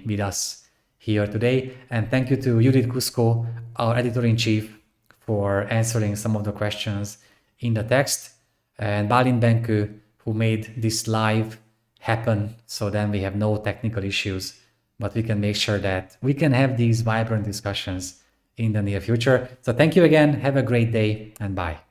with us here today. And thank you to Judith Cusco, our editor-in-chief, for answering some of the questions in the text, and Balin Benku, who made this live happen, so then we have no technical issues but we can make sure that we can have these vibrant discussions in the near future. So thank you again. Have a great day and bye.